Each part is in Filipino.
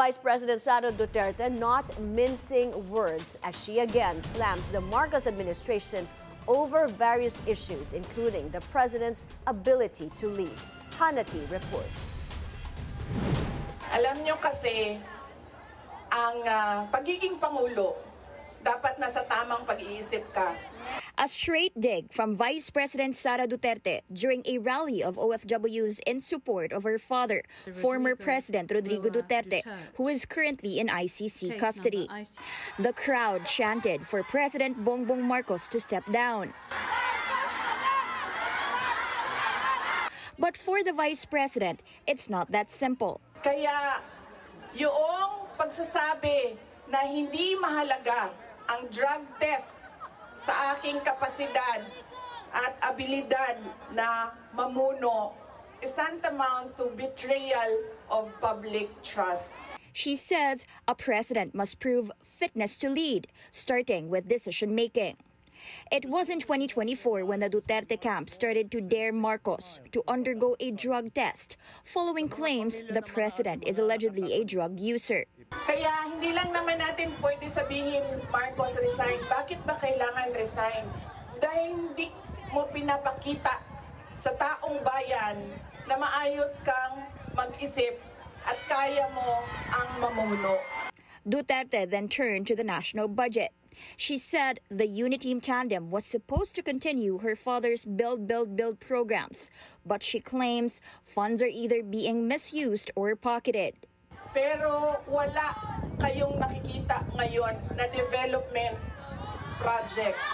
Vice President Sara Duterte not mincing words as she again slams the Marcos administration over various issues, including the president's ability to lead. Hannity reports. Alam nyo kasi, ang pagiging Pangulo, dapat nasa tamang pag-iisip ka. A straight dig from Vice President Sara Duterte during a rally of OFWs in support of her father, former President Rodrigo Duterte, who is currently in ICC custody. The crowd chanted for President Bongbong Marcos to step down. But for the Vice President, it's not that simple. Kaya yung pagsasabi na hindi mahalaga ang drug test sa aking kapasidad at abilidad na mamuno is tantamount to betrayal of public trust. She says a president must prove fitness to lead, starting with decision-making. It was in 2024 when the Duterte camp started to dare Marcos to undergo a drug test, following claims the president is allegedly a drug user. Kaya hindi lang naman natin pwede sabihin, Marcos resign. Bakit ba kailangan resign? Dahil hindi mo pinapakita sa taong bayan na maayos kang mag-isip at kaya mo ang mamuno. Duterte then turned to the national budget. She said the Uniteam tandem was supposed to continue her father's build programs, but she claims funds are either being misused or pocketed. Pero wala kayong nakikita ngayon na development projects.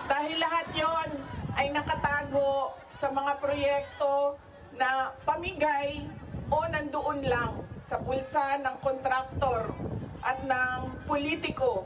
Dahil lahat yon ay nakatago sa mga proyekto na pamigay o nandoon lang sa bulsa ng kontraktor at ng politiko.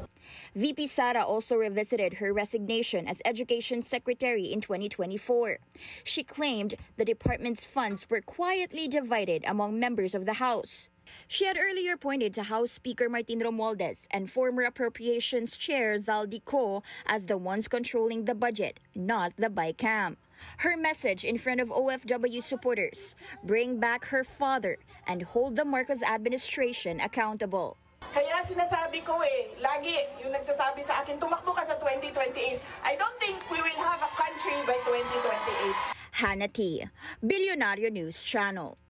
VP Sara also revisited her resignation as Education Secretary in 2024. She claimed the department's funds were quietly divided among members of the House. She had earlier pointed to House Speaker Martin Romualdez and former Appropriations Chair Zaldi Co as the ones controlling the budget, not the BICAM. Her message in front of OFW supporters: bring back her father and hold the Marcos administration accountable. Kaya sinasabi ko lagi yung nagsasabi sa akin, tumakbo ka sa 2028. I don't think we will have a country by 2028. Hannity, Billionario News Channel.